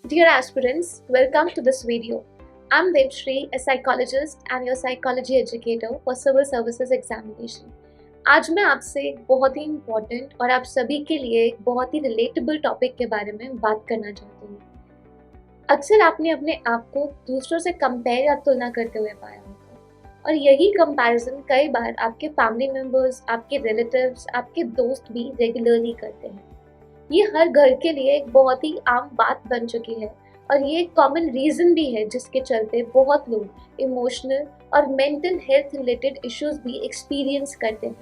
Dear aspirants, welcome to this video. I'm Devshri, a psychologist and your psychology educator for Civil Services Examination. आज मैं आपसे एक बहुत ही important और आप सभी के लिए एक बहुत ही रिलेटेबल टॉपिक के बारे में बात करना चाहती हूँ। अक्सर आपने अपने आप को दूसरों से कंपेयर या तुलना करते हुए पाया होगा और यही कंपैरिजन कई बार आपके फैमिली मेम्बर्स, आपके रिलेटिव्स, आपके दोस्त भी रेगुलरली करते हैं। ये हर घर के लिए एक बहुत ही आम बात बन चुकी है और ये एक कॉमन रीज़न भी है जिसके चलते बहुत लोग इमोशनल और मेंटल हेल्थ रिलेटेड इश्यूज भी एक्सपीरियंस करते हैं।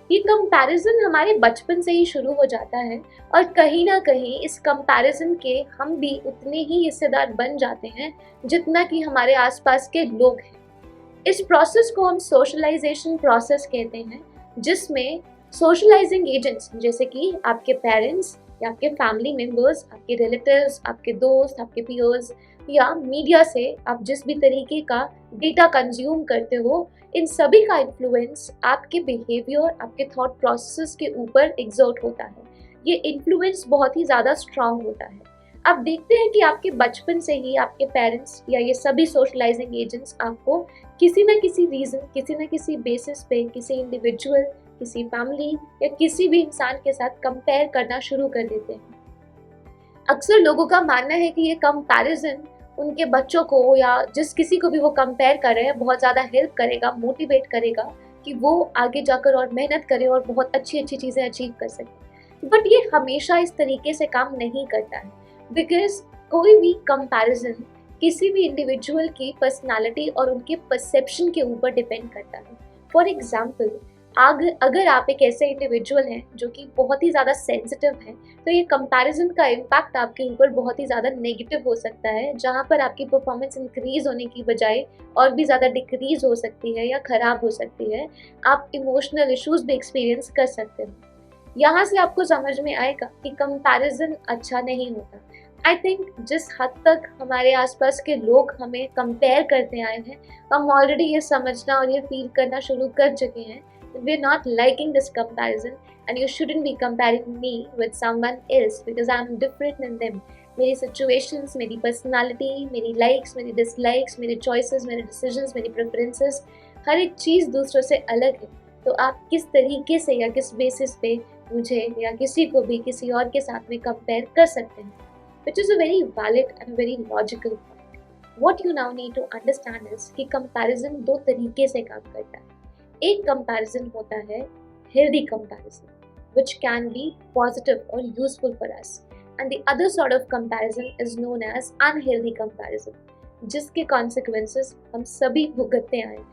ये कंपैरिजन हमारे बचपन से ही शुरू हो जाता है और कहीं ना कहीं इस कंपैरिजन के हम भी उतने ही हिस्सेदार बन जाते हैं जितना कि हमारे आसपास के लोग हैं। इस प्रोसेस को हम सोशलाइजेशन प्रोसेस कहते हैं, जिसमें सोशलाइजिंग एजेंट्स जैसे कि आपके पेरेंट्स या आपके फैमिली मेम्बर्स, आपके रिलेटिव्स, आपके दोस्त, आपके पीयर्स या मीडिया से आप जिस भी तरीके का डेटा कंज्यूम करते हो, इन सभी का इन्फ्लुएंस आपके बिहेवियर, आपके थॉट प्रोसेस के ऊपर एग्जर्ट होता है। ये इन्फ्लुएंस बहुत ही ज़्यादा स्ट्रांग होता है। आप देखते हैं कि आपके बचपन से ही आपके पेरेंट्स या ये सभी सोशलाइजिंग एजेंट्स आपको किसी न किसी रीज़न, किसी न किसी बेसिस पे किसी इंडिविजुअल, किसी फैमिली या किसी भी इंसान के साथ कंपेयर करना शुरू कर देते हैं। अक्सर लोगों का मानना है कि ये कंपैरिजन उनके बच्चों को या जिस किसी को भी वो कंपेयर कर रहे हैं बहुत ज़्यादा हेल्प करेगा, मोटिवेट करेगा कि वो आगे जाकर और मेहनत करे और बहुत अच्छी अच्छी चीज़ें अचीव कर सके। बट ये हमेशा इस तरीके से काम नहीं करता है, बिकॉज कोई भी कंपैरिजन किसी भी इंडिविजुअल की पर्सनालिटी और उनके परसेप्शन के ऊपर डिपेंड करता है। फॉर एग्जाम्पल, अगर आप एक ऐसे इंडिविजुअल हैं जो कि बहुत ही ज़्यादा सेंसिटिव हैं, तो ये कंपैरिजन का इम्पैक्ट आपके ऊपर बहुत ही ज़्यादा नेगेटिव हो सकता है, जहाँ पर आपकी परफॉर्मेंस इंक्रीज होने की बजाय और भी ज़्यादा डिक्रीज हो सकती है या ख़राब हो सकती है। आप इमोशनल इश्यूज भी एक्सपीरियंस कर सकते हो। यहाँ से आपको समझ में आएगा कि कंपैरिजन अच्छा नहीं होता। आई थिंक जिस हद तक हमारे आसपास के लोग हमें कंपेयर करते आए हैं, हम ऑलरेडी ये समझना और ये फील करना शुरू कर चुके हैं, we're not liking this comparison and you shouldn't be comparing me with someone else because I'm different than them. मेरी situations, मेरी personality, मेरी likes, मेरी dislikes, मेरे choices, मेरे decisions, मेरी preferences, हर एक चीज़ दूसरों से अलग है। तो आप किस तरीके से या किस बेसिस पे मुझे या किसी को भी किसी और के साथ में कंपेयर कर सकते हैं, which is a very valid and very logical point. What you now need to understand is कि comparison दो तरीके से काम करता है। एक कंपैरिजन होता है healthy comparison, which can be positive or useful for us, and the other sort of comparison is known as unhealthy comparison, जिसके consequences हम सभी भुगतते आए हैं।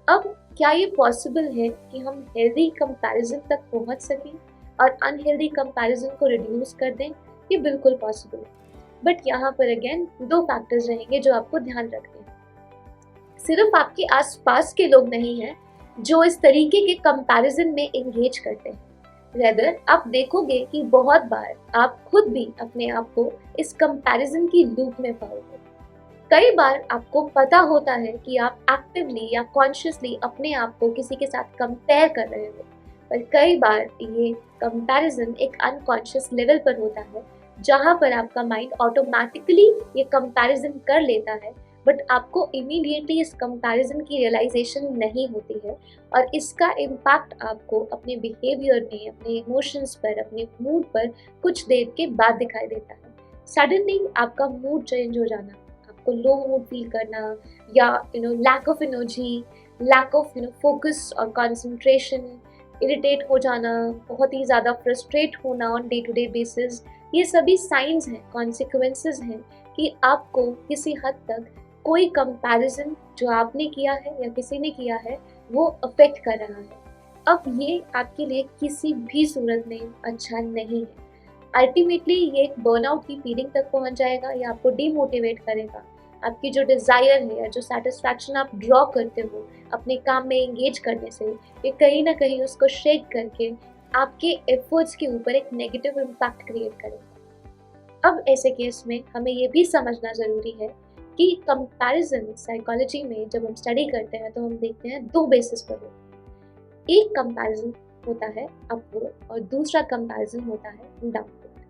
अब क्या ये पॉसिबल है कि हम हेल्दी कंपैरिजन तक पहुंच सकें और अनहेल्दी कंपैरिजन को रिड्यूस कर दें? ये बिल्कुल पॉसिबल है, बट यहाँ पर अगेन दो फैक्टर्स रहेंगे जो आपको ध्यान रखने हैं। सिर्फ आपके आसपास के लोग नहीं हैं जो इस तरीके के कंपैरिजन में एंगेज करते हैं। रेदर आप देखोगे कि बहुत बार आप खुद भी अपने आप को इस कंपैरिजन की लूप में पाओगे। कई बार आपको पता होता है कि आप एक्टिवली या कॉन्शियसली अपने आप को किसी के साथ कंपेयर कर रहे हो, पर कई बार ये कंपैरिजन एक अनकॉन्शियस लेवल पर होता है, जहाँ पर आपका माइंड ऑटोमेटिकली ये कंपैरिजन कर लेता है, बट आपको इमीडिएटली इस कंपैरिजन की रियलाइजेशन नहीं होती है और इसका इम्पैक्ट आपको अपने बिहेवियर में, अपने इमोशंस पर, अपने मूड पर कुछ देर के बाद दिखाई देता है। सडनली आपका मूड चेंज हो जाना, आपको लो मूड फील करना या lack of energy, lack of focus और कंसंट्रेशन, इरिटेट हो जाना, बहुत ही ज़्यादा फ्रस्ट्रेट होना on day to day basis, ये सभी साइंस हैं, कॉन्सिक्वेंसेस हैं कि आपको किसी हद तक कोई कंपैरिजन जो आपने किया है या किसी ने किया है वो अफेक्ट कर रहा है। अब ये आपके लिए किसी भी सूरत में अच्छा नहीं है। अल्टीमेटली ये एक बर्नआउट की फीलिंग तक पहुंच जाएगा या आपको डीमोटिवेट करेगा। आपकी जो डिज़ायर है या जो सेटिस्फैक्शन आप ड्रॉ करते हो अपने काम में एंगेज करने से, ये कहीं ना कहीं उसको शेक करके आपके एफर्ट्स के ऊपर एक नेगेटिव इम्पैक्ट क्रिएट करेगा। अब ऐसे केस में हमें ये भी समझना ज़रूरी है कि कंपैरिजन साइकोलॉजी में जब हम स्टडी करते हैं तो हम देखते हैं दो बेसिस पर होता है। एक कंपैरिजन होता है अपवर्ड और दूसरा कंपैरिजन होता है downward.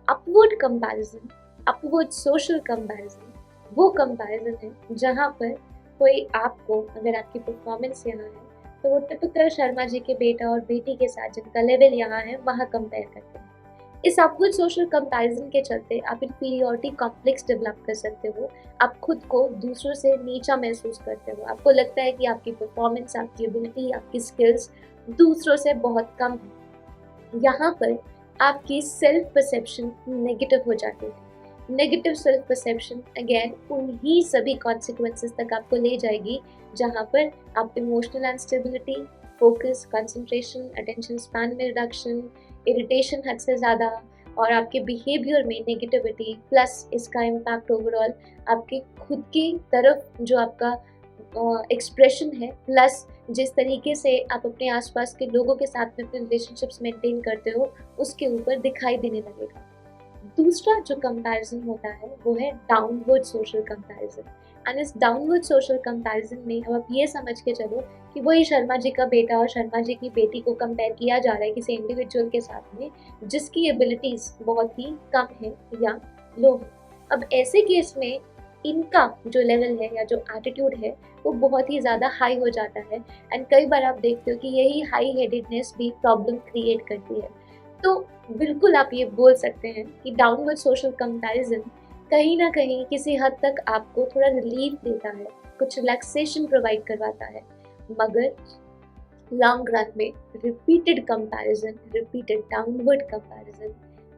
Upward comparison upward social comparison वो कंपैरिजन है जहाँ पर कोई आपको, अगर आपकी परफॉर्मेंस यहाँ है तो वो टिपिकल शर्मा जी के बेटा और बेटी के साथ जिनका लेवल यहाँ है वहाँ कंपेयर करते हैं। इस अपवर्ड सोशल कंपैरिजन के चलते आप इंफीरियरिटी कॉम्प्लेक्स डेवलप कर सकते हो। आप खुद को दूसरों से नीचा महसूस करते हो। आपको लगता है कि आपकी परफॉर्मेंस, आपकी एबिलिटी, आपकी स्किल्स दूसरों से बहुत कम है। यहाँ पर आपकी सेल्फ परसेप्शन नेगेटिव हो जाती है। नेगेटिव सेल्फ परसेप्शन अगेन उन्हीं सभी कॉन्सिक्वेंसेस तक आपको ले जाएगी जहाँ पर आप emotional instability, focus, concentration, attention span में रिडक्शन, इरिटेशन हद से ज़्यादा और आपके बिहेवियर में नेगेटिविटी, प्लस इसका इम्पैक्ट ओवरऑल आपके खुद की तरफ जो आपका एक्सप्रेशन है, प्लस जिस तरीके से आप अपने आसपास के लोगों के साथ में अपने रिलेशनशिप्स मेंटेन करते हो उसके ऊपर दिखाई देने लगेगा। दूसरा जो कंपैरिजन होता है वो है डाउनवर्ड सोशल कंपैरिजन। एंड इस डाउनवर्ड सोशल कंपैरिजन में अब आप ये समझ के चलो कि वही शर्मा जी का बेटा और शर्मा जी की बेटी को कंपेयर किया जा रहा है किसी इंडिविजुअल के साथ में जिसकी एबिलिटीज़ बहुत ही कम है या लो है। अब ऐसे केस में इनका जो लेवल है या जो एटीट्यूड है वो बहुत ही ज़्यादा हाई हो जाता है। एंड कई बार आप देखते हो कि यही हाई हेडेडनेस भी प्रॉब्लम क्रिएट करती है। तो बिल्कुल आप ये बोल सकते हैं कि डाउनवर्ड सोशल कंपैरिजन कहीं ना कहीं किसी हद तक आपको थोड़ा रिलीफ देता है, कुछ रिलैक्सेशन प्रोवाइड करवाता है, मगर लॉन्ग रन में repeated comparison, repeated downward comparison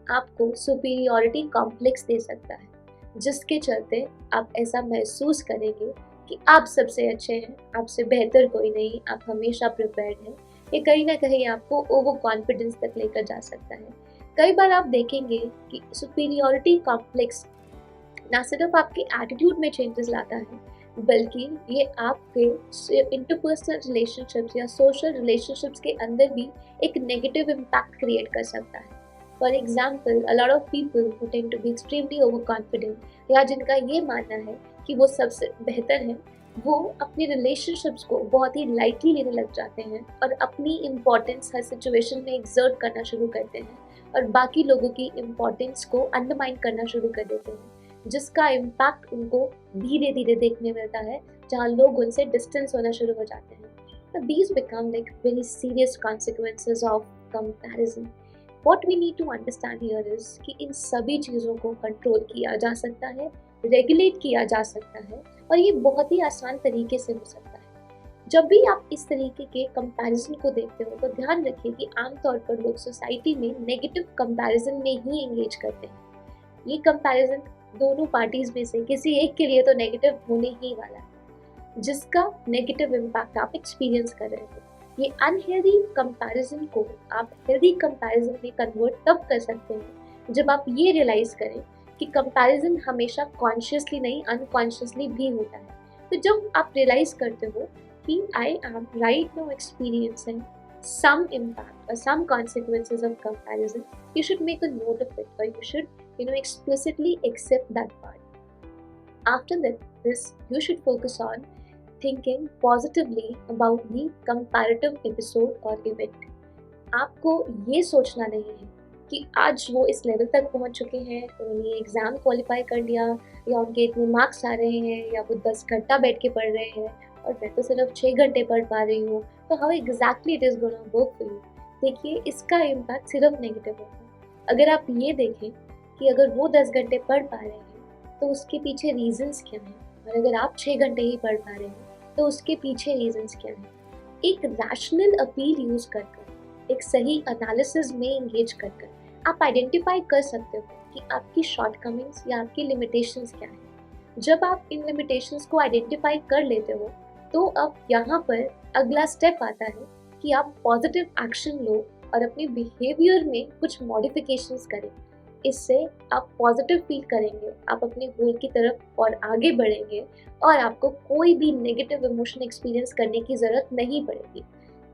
आपको सुपीरियरिटी कॉम्प्लेक्स दे सकता है, जिसके चलते आप ऐसा महसूस करेंगे कि आप सबसे अच्छे हैं, आपसे बेहतर कोई नहीं, आप हमेशा प्रिपेयर्ड हैं। ये कहीं ना कहीं आपको ओवर कॉन्फिडेंस तक लेकर जा सकता है। कई बार आप देखेंगे कि सुपीरियरिटी कॉम्प्लेक्स ना सिर्फ आपके एटीट्यूड में चेंजेस लाता है बल्कि ये आपके इंटरपर्सनल रिलेशनशिप्स या सोशल रिलेशनशिप्स के अंदर भी एक नेगेटिव इम्पैक्ट क्रिएट कर सकता है। For example, a lot of people who tend to be extremely over confident या जिनका ये मानना है कि वो सबसे बेहतर है, वो अपने रिलेशनशिप्स को बहुत ही लाइटली लेने लग जाते हैं और अपनी इम्पोर्टेंस हर सिचुएशन में एक्सर्ट करना शुरू करते हैं और बाकी लोगों की इम्पोर्टेंस को अंडरमाइन करना शुरू कर देते हैं, जिसका इम्पैक्ट उनको धीरे धीरे देखने मिलता है जहाँ लोग उनसे डिस्टेंस होना शुरू हो जाते हैं। तो these become like very serious consequences of comparison. What we need to understand here is कि इन सभी चीज़ों को कंट्रोल किया जा सकता है, रेगुलेट किया जा सकता है और ये बहुत ही आसान तरीके से हो सकता है। जब भी आप इस तरीके के कंपैरिजन को देखते हो तो ध्यान रखिए कि आमतौर पर लोग सोसाइटी में नेगेटिव कंपैरिजन में ही एंगेज करते हैं। ये कंपैरिजन दोनों पार्टीज में से किसी एक के लिए तो नेगेटिव होने ही वाला है, जिसका नेगेटिव इम्पैक्ट आप एक्सपीरियंस कर रहे हो। ये अनहेल्दी कंपैरिजन को आप हेल्दी कंपैरिजन में कन्वर्ट तब कर सकते हैं जब आप ये रियलाइज करें कि कंपैरिजन हमेशा कॉन्शियसली नहीं, अनकॉन्शियसली भी होता है। तो जब आप रियलाइज करते हो कि I am right now experiencing some impact or some consequences of comparison, you should make a note of it, or you should explicitly accept that part. After this you should focus on thinking positively about the comparative episode or event. आपको ये सोचना नहीं है कि आज वो इस level तक पहुंच चुके हैं, उन्होंने एग्ज़ाम क्वालिफाई कर लिया या उनके इतने मार्क्स आ रहे हैं या वो 10 घंटा बैठ के पढ़ रहे हैं और मैं तो सिर्फ 6 घंटे पढ़ पा रही हूँ, तो how exactly it is gonna work for you. देखिए, इसका इम्पैक्ट सिर्फ नेगेटिव होगा। अगर आप ये देखें कि अगर वो 10 घंटे पढ़ पा रहे हैं तो उसके पीछे रीजंस क्या हैं, और अगर आप 6 घंटे ही पढ़ पा रहे हैं तो उसके पीछे रीजंस क्या हैं। एक रैशनल अपील यूज़ कर एक सही एनालिसिस में इंगेज कर आप आइडेंटिफाई कर सकते हो कि आपकी शॉर्टकमिंग्स या आपकी लिमिटेशंस क्या हैं। जब आप इन लिमिटेशंस को आइडेंटिफाई कर लेते हो तो अब यहाँ पर अगला स्टेप आता है कि आप पॉजिटिव एक्शन लो और अपने बिहेवियर में कुछ मॉडिफिकेशंस करें। इससे आप पॉजिटिव फील करेंगे, आप अपने गोल की तरफ और आगे बढ़ेंगे और आपको कोई भी नेगेटिव इमोशन एक्सपीरियंस करने की ज़रूरत नहीं पड़ेगी।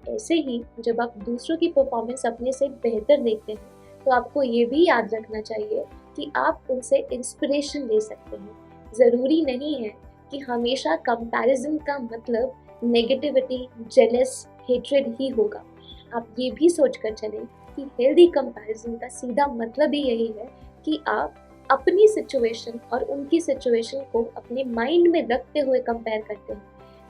ऐसे ही जब आप दूसरों की परफॉर्मेंस अपने से बेहतर देखते हैं तो आपको ये भी याद रखना चाहिए कि आप उनसे इंस्पिरेशन ले सकते हैं। ज़रूरी नहीं है कि हमेशा कंपैरिजन का मतलब नेगेटिविटी, जेलस, हेट्रेड ही होगा। आप ये भी सोच कर चलें कि हेल्दी कंपैरिजन का सीधा मतलब ही यही है कि आप अपनी सिचुएशन और उनकी सिचुएशन को अपने माइंड में रखते हुए कंपेयर करते हैं।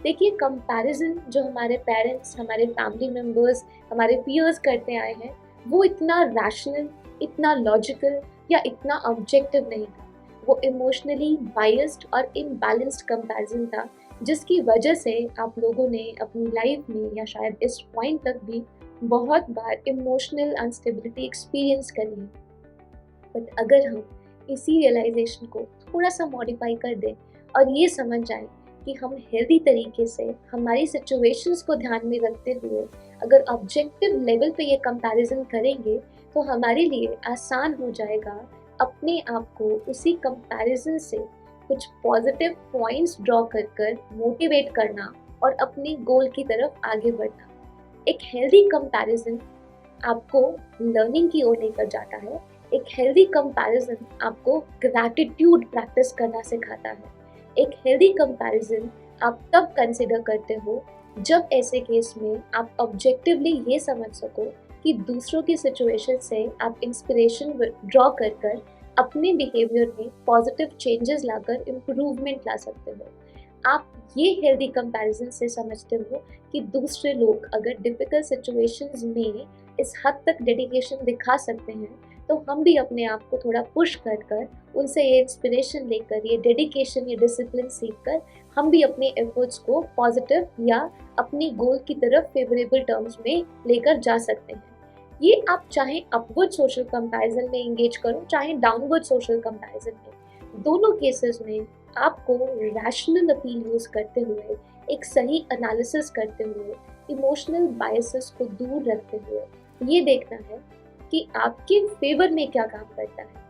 देखिए, कंपैरिजन जो हमारे पेरेंट्स, हमारे फैमिली मेम्बर्स, हमारे पीयर्स करते आए हैं, वो इतना रैशनल, इतना लॉजिकल या इतना ऑब्जेक्टिव नहीं था। वो इमोशनली बायस्ड और इम्बैलेंस्ड कंपैरिजन था, जिसकी वजह से आप लोगों ने अपनी लाइफ में या शायद इस पॉइंट तक भी बहुत बार इमोशनल अनस्टेबिलिटी एक्सपीरियंस करी है। बट अगर हम इसी रियलाइजेशन को थोड़ा सा मॉडिफाई कर दें और ये समझ जाएं कि हम हेल्दी तरीके से हमारी सिचुएशंस को ध्यान में रखते हुए अगर ऑब्जेक्टिव लेवल पे ये कंपैरिजन करेंगे, तो हमारे लिए आसान हो जाएगा अपने आप को उसी कंपैरिजन से कुछ पॉजिटिव पॉइंट्स ड्रॉ कर कर मोटिवेट करना और अपने गोल की तरफ आगे बढ़ना। एक हेल्दी कंपैरिजन आपको लर्निंग की ओर लेकर जाता है। एक हेल्दी कंपैरिजन आपको ग्रैटिट्यूड प्रैक्टिस करना सिखाता है। एक हेल्दी कंपैरिजन आप तब कंसिडर करते हो जब ऐसे केस में आप ऑब्जेक्टिवली ये समझ सको कि दूसरों की सिचुएशन से आप इंस्पिरेशन ड्रॉ कर कर अपने बिहेवियर में पॉजिटिव चेंजेस लाकर इम्प्रूवमेंट ला सकते हो। आप ये हेल्दी कंपैरिजन से समझते हो कि दूसरे लोग अगर डिफिकल्ट सिचुएशंस में इस हद तक डेडिकेशन दिखा सकते हैं, तो हम भी अपने आप को थोड़ा पुश कर कर उनसे ये इंस्पिरेशन लेकर, ये डेडिकेशन, ये डिसिप्लिन सीख कर हम भी अपने एफर्ट्स को पॉजिटिव या अपनी गोल की तरफ फेवरेबल टर्म्स में लेकर जा सकते हैं। ये आप चाहे अपवर्ड सोशल कंपैरिजन में एंगेज करो, चाहे डाउनवर्ड सोशल कंपैरिजन में, दोनों केसेस में आपको रैशनल अपील यूज करते हुए, एक सही एनालिसिस करते हुए, इमोशनल बायसेस को दूर रखते हुए ये देखना है कि आपके फेवर में क्या काम करता है।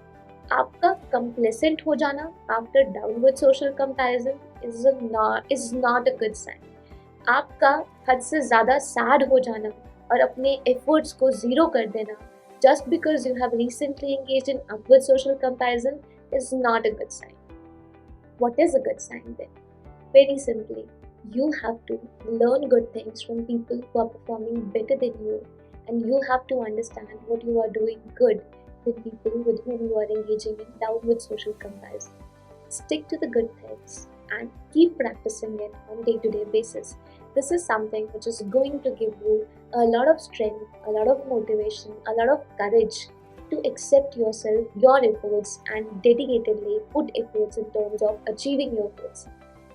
आपका कंप्लेसेंट हो जाना after downward social comparison is not a good sign. आपका हद से ज़्यादा सैड हो जाना और अपने एफर्ट्स को ज़ीरो कर देना just because you have recently engaged in upward social comparison is not a good sign. What is a good sign then? Very simply, you have to learn good things from people who are performing better than you, and you have to understand what you are doing good than people with whom you are engaging in downward social comparison. Stick to the good things and keep practicing it on a day-to-day basis. This is something which is going to give you a lot of strength, a lot of motivation, a lot of courage to accept yourself, your efforts, and dedicatedly put efforts in terms of achieving your goals.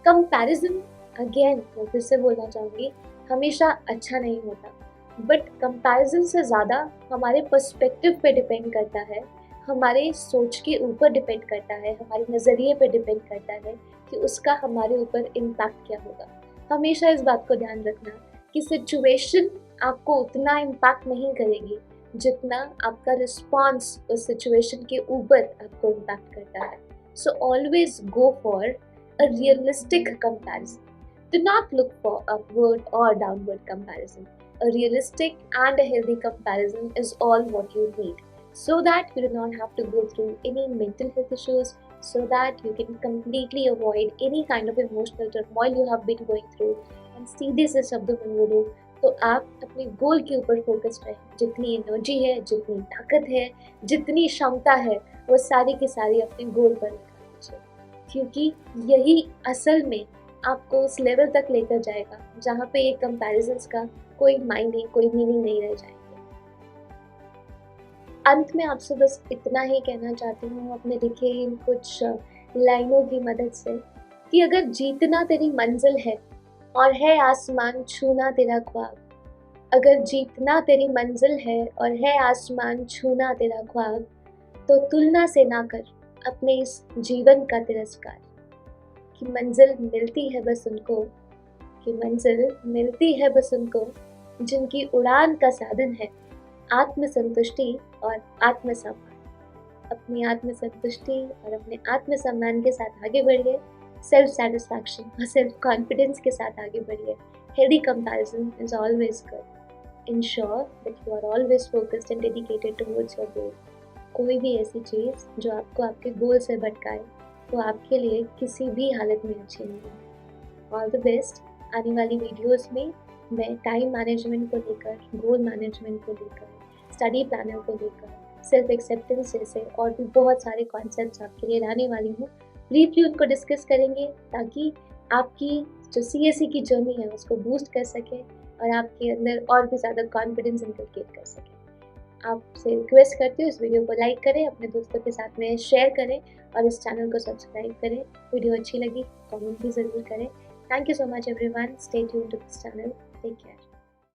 Comparison, again, मैं फिर से बोलना चाहूँगी, हमेशा अच्छा नहीं होता, but comparison से ज़्यादा हमारे पर्सपेक्टिव पे डिपेंड करता है, हमारे सोच के ऊपर डिपेंड करता है, हमारे नज़रिए पे डिपेंड करता है कि उसका हमारे ऊपर इम्पैक्ट क्या होगा। हमेशा इस बात को ध्यान रखना कि सिचुएशन आपको उतना इम्पैक्ट नहीं करेगी जितना आपका रिस्पॉन्स उस सिचुएशन के ऊपर आपको इम्पैक्ट करता है। So always go for a realistic comparison. Do not look for upward or downward comparison. A realistic and a healthy comparison is all what you need, so that you do not have to go through any mental health issues, so that you can completely avoid any kind of emotional turmoil you have been going through. And सीधे से शब्दों में बोलो तो आप अपने गोल के ऊपर फोकस रहें। जितनी एनर्जी है, जितनी ताकत है, जितनी क्षमता है, वो सारी की सारी अपने गोल पर लगा दीजिए, क्योंकि यही असल में आपको उस लेवल तक लेकर जाएगा जहाँ पे ये कंपैरिजन्स का कोई मायने, कोई मीनिंग नहीं रह जाएंगे। अंत में आपसे बस इतना ही कहना चाहती हूँ अपने लिखे इन कुछ लाइनों की मदद से कि अगर जीतना तेरी मंजिल है और है आसमान छूना तेरा ख्वाब, अगर जीतना तेरी मंजिल है और है आसमान छूना तेरा ख्वाब, तो तुलना से ना कर अपने इस जीवन का तिरस्कार। कि मंजिल मिलती है बस उनको, कि मंजिल मिलती है बस उनको जिनकी उड़ान का साधन है आत्मसंतुष्टि और आत्मसम्मान। अपनी आत्मसंतुष्टि और अपने आत्मसम्मान के साथ आगे बढ़िए, सेल्फ सेटिस्फैक्शन और सेल्फ कॉन्फिडेंस के साथ आगे बढ़िए। Healthy comparison is always good. Ensure that you are always focused and dedicated towards your goal. कोई भी ऐसी चीज़ जो आपको आपके गोल से भटकाए वो आपके लिए किसी भी हालत में अच्छी नहीं है। All the best. आने वाली वीडियोस में मैं टाइम मैनेजमेंट को लेकर, गोल मैनेजमेंट को लेकर, स्टडी प्लानर को लेकर सेल्फ एक्सेप्टेंस जैसे और भी बहुत सारे कॉन्सेप्ट्स आपके लिए लाने वाली हूँ। ब्रीफली उनको डिस्कस करेंगे ताकि आपकी जो CSE की जर्नी है उसको बूस्ट कर सकें और आपके अंदर और भी ज़्यादा कॉन्फिडेंस इनकलकेट कर सकें। आपसे रिक्वेस्ट करती हूँ इस वीडियो को लाइक करें, अपने दोस्तों के साथ में शेयर करें और इस चैनल को सब्सक्राइब करें। वीडियो अच्छी लगी कमेंट भी ज़रूर करें। Thank you so much everyone, stay tuned to this channel, take care.